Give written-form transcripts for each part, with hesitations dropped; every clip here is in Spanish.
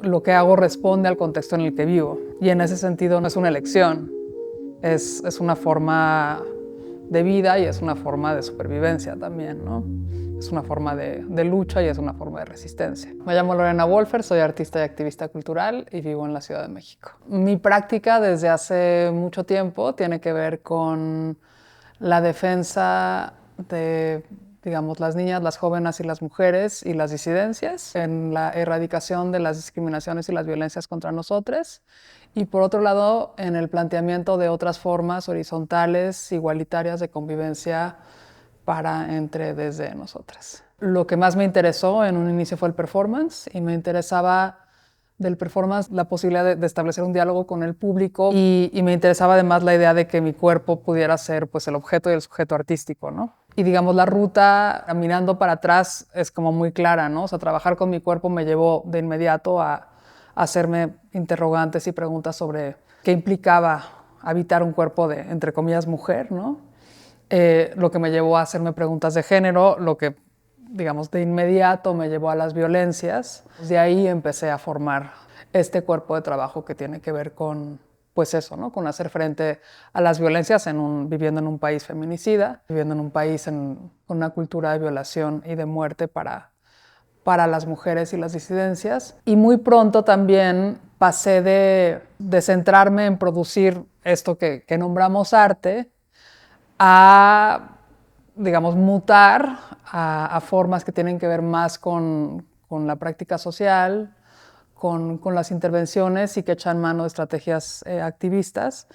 lo que hago responde al contexto en el que vivo. Y en ese sentido no es una elección, es una forma de vida y es una forma de supervivencia también, ¿no? Es una forma de lucha y es una forma de resistencia. Me llamo Lorena Wolfer, soy artista y activista cultural y vivo en la Ciudad de México. Mi práctica desde hace mucho tiempo tiene que ver con la defensa de, digamos, las niñas, las jóvenes y las mujeres y las disidencias, en la erradicación de las discriminaciones y las violencias contra nosotros, y por otro lado, en el planteamiento de otras formas horizontales, igualitarias de convivencia desde nosotras. Lo que más me interesó en un inicio fue el performance y me interesaba del performance la posibilidad de establecer un diálogo con el público y me interesaba además la idea de que mi cuerpo pudiera ser pues, el objeto y el sujeto artístico, ¿no? Y digamos la ruta mirando para atrás es como muy clara, ¿no? O sea, trabajar con mi cuerpo me llevó de inmediato a hacerme interrogantes y preguntas sobre qué implicaba habitar un cuerpo de, entre comillas, mujer, ¿no? Lo que me llevó a hacerme preguntas de género, lo que, digamos, de inmediato me llevó a las violencias. De ahí empecé a formar este cuerpo de trabajo que tiene que ver con, pues eso, ¿no? Con hacer frente a las violencias viviendo en un país feminicida, viviendo en un país con una cultura de violación y de muerte para las mujeres y las disidencias. Y muy pronto también pasé de centrarme en producir esto que nombramos arte, a, digamos, mutar a formas que tienen que ver más con la práctica social, con las intervenciones y que echan mano de estrategias activistas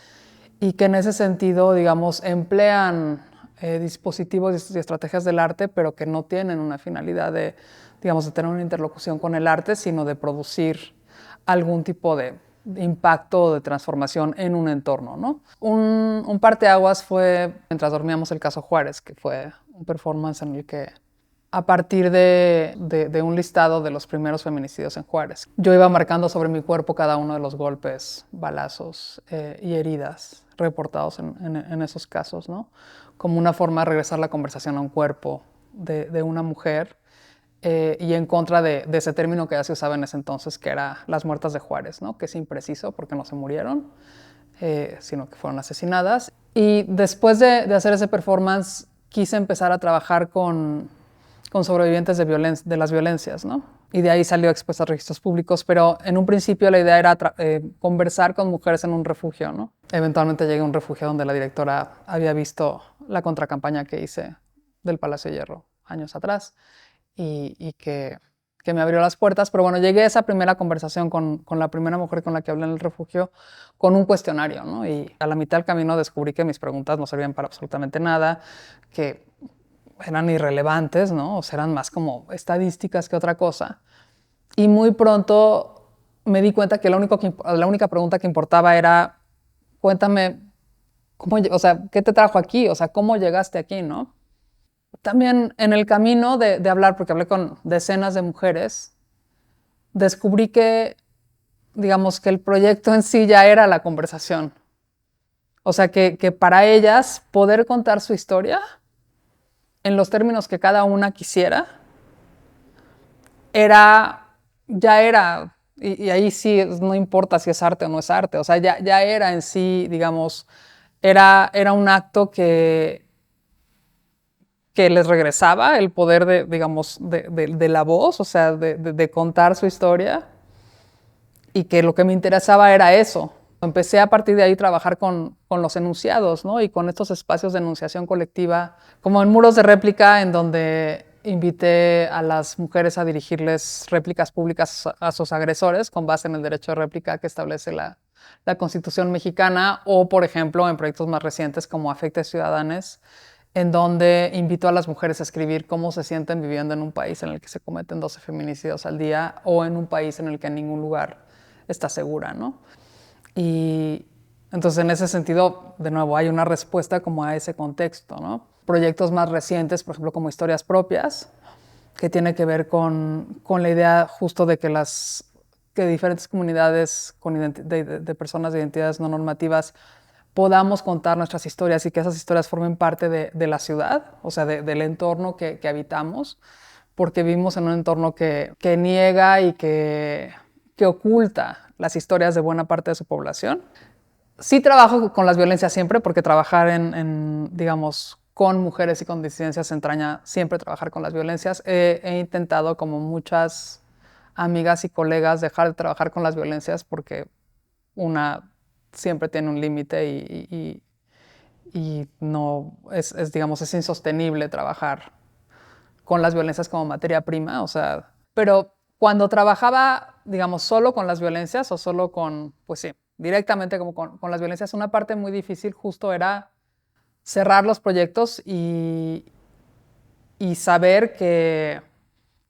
y que en ese sentido, digamos, emplean dispositivos y estrategias del arte, pero que no tienen una finalidad de, digamos, de tener una interlocución con el arte, sino de producir algún tipo de impacto o de transformación en un entorno, ¿no? Un parteaguas fue mientras dormíamos el caso Juárez, que fue un performance en el que a partir de un listado de los primeros feminicidios en Juárez, yo iba marcando sobre mi cuerpo cada uno de los golpes, balazos y heridas reportados en esos casos, ¿no? Como una forma de regresar la conversación a un cuerpo de una mujer y en contra de ese término que ya se usaba en ese entonces, que era las muertas de Juárez, ¿no? Que es impreciso porque no se murieron, sino que fueron asesinadas. Y después de hacer ese performance, quise empezar a trabajar con sobrevivientes de las violencias, ¿no? Y de ahí salió Expuesta a Registros Públicos, pero en un principio la idea era conversar con mujeres en un refugio, ¿no? Eventualmente llegué a un refugio donde la directora había visto la contracampaña que hice del Palacio de Hierro años atrás y que me abrió las puertas. Pero bueno, llegué a esa primera conversación con la primera mujer con la que hablé en el refugio con un cuestionario, ¿no? Y a la mitad del camino descubrí que mis preguntas no servían para absolutamente nada, que eran irrelevantes, ¿no? O sea, eran más como estadísticas que otra cosa. Y muy pronto me di cuenta que la única pregunta que importaba era, cuéntame, o sea, ¿qué te trajo aquí? O sea, ¿cómo llegaste aquí, no? También en el camino de hablar, porque hablé con decenas de mujeres, descubrí que, digamos, que el proyecto en sí ya era la conversación. O sea, que para ellas poder contar su historia en los términos que cada una quisiera, ya era, y ahí sí no importa si es arte o no es arte, o sea, ya era en sí, digamos, era un acto que les regresaba el poder digamos, de la voz, o sea, de contar su historia, y que lo que me interesaba era eso. Empecé a partir de ahí a trabajar con los enunciados, ¿no? Y con estos espacios de enunciación colectiva, como en muros de réplica, en donde invité a las mujeres a dirigirles réplicas públicas a sus agresores con base en el derecho de réplica que establece la Constitución mexicana, o, por ejemplo, en proyectos más recientes como Afecte Ciudadanes, en donde invito a las mujeres a escribir cómo se sienten viviendo en un país en el que se cometen 12 feminicidios al día o en un país en el que en ningún lugar está segura, ¿no? Y entonces en ese sentido, de nuevo, hay una respuesta como a ese contexto, ¿no? Proyectos más recientes, por ejemplo, como Historias Propias, que tiene que ver con la idea justo de que diferentes comunidades de personas de identidades no normativas podamos contar nuestras historias y que esas historias formen parte de la ciudad, o sea, del entorno que habitamos, porque vivimos en un entorno que niega y que que oculta las historias de buena parte de su población. Sí trabajo con las violencias siempre, porque trabajar digamos, con mujeres y con disidencias entraña siempre trabajar con las violencias. He intentado, como muchas amigas y colegas, dejar de trabajar con las violencias porque una siempre tiene un límite y no digamos, es insostenible trabajar con las violencias como materia prima, o sea, pero cuando trabajaba, digamos, solo con las violencias o solo con, pues sí, directamente como con las violencias, una parte muy difícil justo era cerrar los proyectos y saber que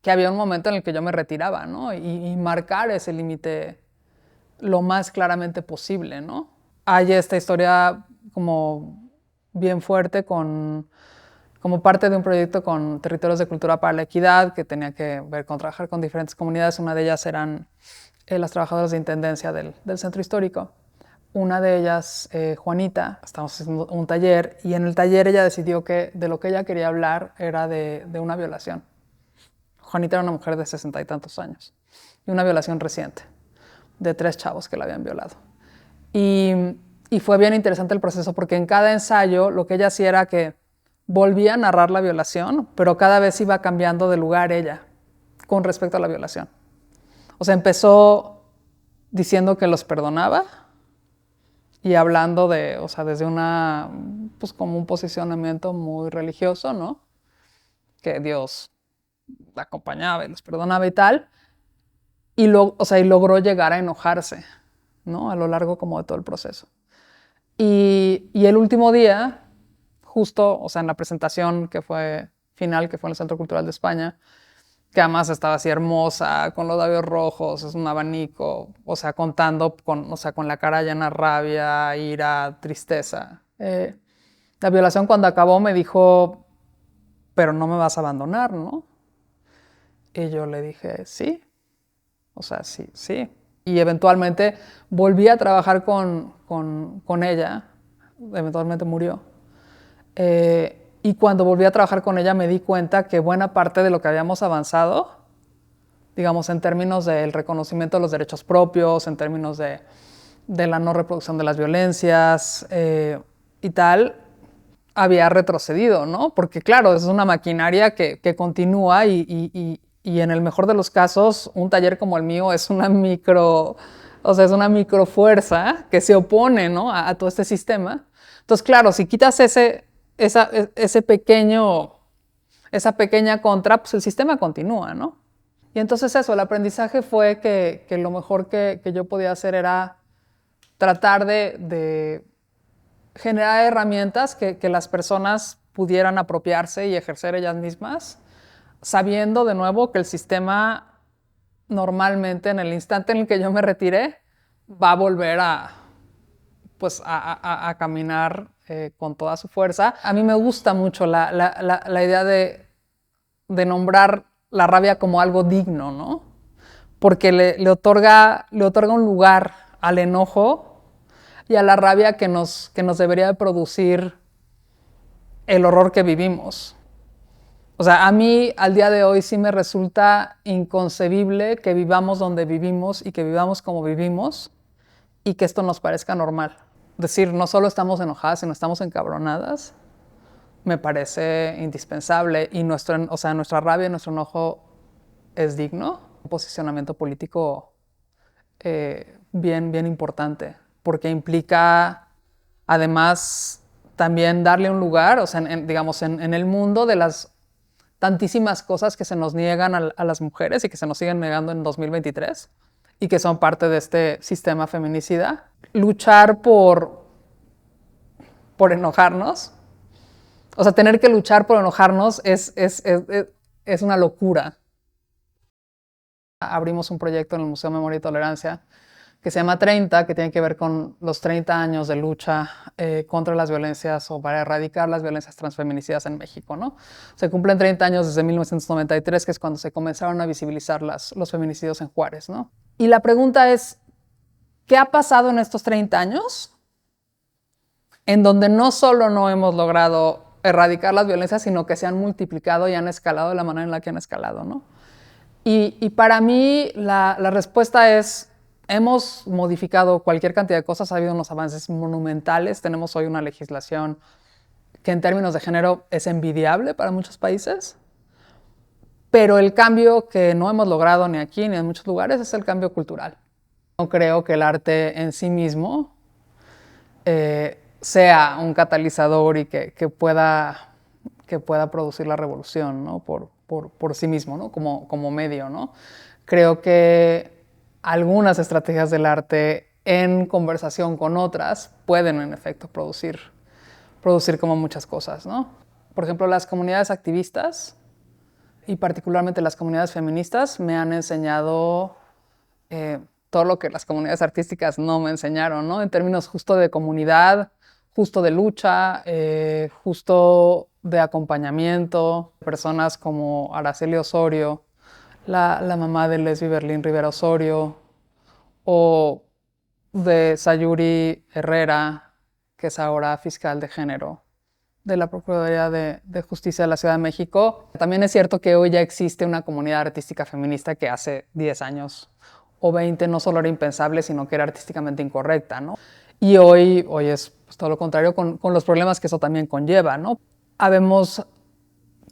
había un momento en el que yo me retiraba, ¿no? Y marcar ese límite lo más claramente posible, ¿no? Hay esta historia como bien fuerte como parte de un proyecto con Territorios de Cultura para la Equidad, que tenía que ver con trabajar con diferentes comunidades. Una de ellas eran las trabajadoras de intendencia del centro histórico. Una de ellas, Juanita, estábamos haciendo un taller y en el taller ella decidió que de lo que ella quería hablar era de una violación. Juanita era una mujer de 60 y tantos años y una violación reciente de 3 chavos que la habían violado. Y fue bien interesante el proceso porque en cada ensayo lo que ella hacía era que volvía a narrar la violación, pero cada vez iba cambiando de lugar ella con respecto a la violación. O sea, empezó diciendo que los perdonaba y hablando o sea, desde pues como un posicionamiento muy religioso, ¿no? Que Dios la acompañaba y los perdonaba y tal. O sea, y logró llegar a enojarse, ¿no? A lo largo como de todo el proceso. Y el último día, justo, o sea, en la presentación que fue final, que fue en el Centro Cultural de España, que además estaba así hermosa, con los labios rojos, es un abanico, o sea, contando o sea, con la cara llena de rabia, ira, tristeza. La violación cuando acabó me dijo, pero no me vas a abandonar, ¿no? Y yo le dije, sí, o sea, sí, sí. Y eventualmente volví a trabajar con ella, eventualmente murió. Y cuando volví a trabajar con ella me di cuenta que buena parte de lo que habíamos avanzado, digamos, en términos del reconocimiento de los derechos propios, en términos de la no reproducción de las violencias y tal, había retrocedido, ¿no? Porque claro, es una maquinaria que continúa y en el mejor de los casos, un taller como el mío es una o sea, es una microfuerza que se opone, ¿no? a todo este sistema. Entonces, claro, si quitas esa pequeña contra, pues el sistema continúa, ¿no? Y entonces eso, el aprendizaje fue que lo mejor que yo podía hacer era tratar de generar herramientas que las personas pudieran apropiarse y ejercer ellas mismas, sabiendo de nuevo que el sistema normalmente en el instante en el que yo me retiré va a volver pues, a caminar con toda su fuerza. A mí me gusta mucho la idea de nombrar la rabia como algo digno, ¿no? Porque le otorga un lugar al enojo y a la rabia que nos debería de producir el horror que vivimos. O sea, a mí al día de hoy sí me resulta inconcebible que vivamos donde vivimos y que vivamos como vivimos y que esto nos parezca normal. Es decir, no solo estamos enojadas, sino estamos encabronadas. Me parece indispensable y o sea, nuestra rabia y nuestro enojo es digno. Un posicionamiento político bien importante, porque implica además también darle un lugar, o sea, digamos, en el mundo de las tantísimas cosas que se nos niegan a las mujeres y que se nos siguen negando en 2023 y que son parte de este sistema feminicida. Luchar por enojarnos, o sea, tener que luchar por enojarnos es una locura. Abrimos un proyecto en el Museo Memoria y Tolerancia que se llama 30, que tiene que ver con los 30 años de lucha contra las violencias o para erradicar las violencias transfeminicidas en México, ¿no? Se cumplen 30 años desde 1993, que es cuando se comenzaron a visibilizar los feminicidios en Juárez, ¿no? Y la pregunta es, ¿qué ha pasado en estos 30 años en donde no solo no hemos logrado erradicar las violencias, sino que se han multiplicado y han escalado de la manera en la que han escalado, ¿no? Y para mí la respuesta es, hemos modificado cualquier cantidad de cosas, ha habido unos avances monumentales, tenemos hoy una legislación que en términos de género es envidiable para muchos países, pero el cambio que no hemos logrado ni aquí ni en muchos lugares es el cambio cultural. No creo que el arte en sí mismo sea un catalizador y que pueda producir la revolución, ¿no? por sí mismo, ¿no? como medio, ¿no? Creo que algunas estrategias del arte en conversación con otras pueden en efecto producir como muchas cosas, ¿no? Por ejemplo, las comunidades activistas y particularmente las comunidades feministas me han enseñado todo lo que las comunidades artísticas no me enseñaron, ¿no? En términos justo de comunidad, justo de lucha, justo de acompañamiento. Personas como Araceli Osorio, la mamá de Lesbi Berlín Rivera Osorio, o de Sayuri Herrera, que es ahora fiscal de género de la Procuraduría de Justicia de la Ciudad de México. También es cierto que hoy ya existe una comunidad artística feminista que hace 10 años o 20 no solo era impensable, sino que era artísticamente incorrecta, ¿no? Y hoy es pues, todo lo contrario con los problemas que eso también conlleva, ¿no? Habemos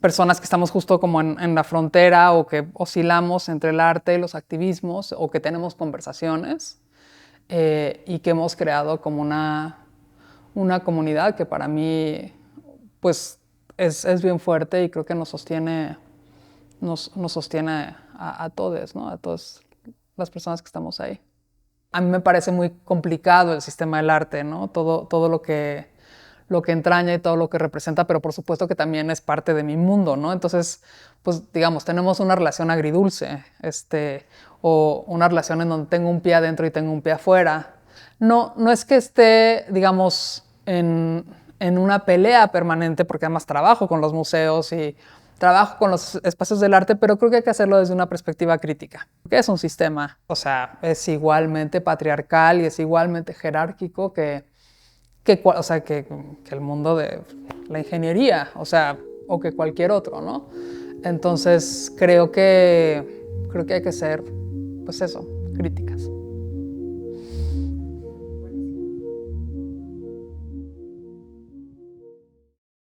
personas que estamos justo como en la frontera o que oscilamos entre el arte y los activismos o que tenemos conversaciones y que hemos creado como una comunidad que para mí pues es bien fuerte y creo que nos sostiene a todos, ¿no? A todas las personas que estamos ahí. A mí me parece muy complicado el sistema del arte, ¿no? Todo lo que entraña y todo lo que representa, pero por supuesto que también es parte de mi mundo, ¿no? Entonces, pues digamos, tenemos una relación agridulce, o una relación en donde tengo un pie adentro y tengo un pie afuera. No es que esté, digamos, en una pelea permanente, porque además trabajo con los museos y trabajo con los espacios del arte, pero creo que hay que hacerlo desde una perspectiva crítica. Que es un sistema, o sea, es igualmente patriarcal y es igualmente jerárquico que el mundo de la ingeniería, o sea, o que cualquier otro, ¿no? Entonces, creo que hay que ser, pues eso, críticas.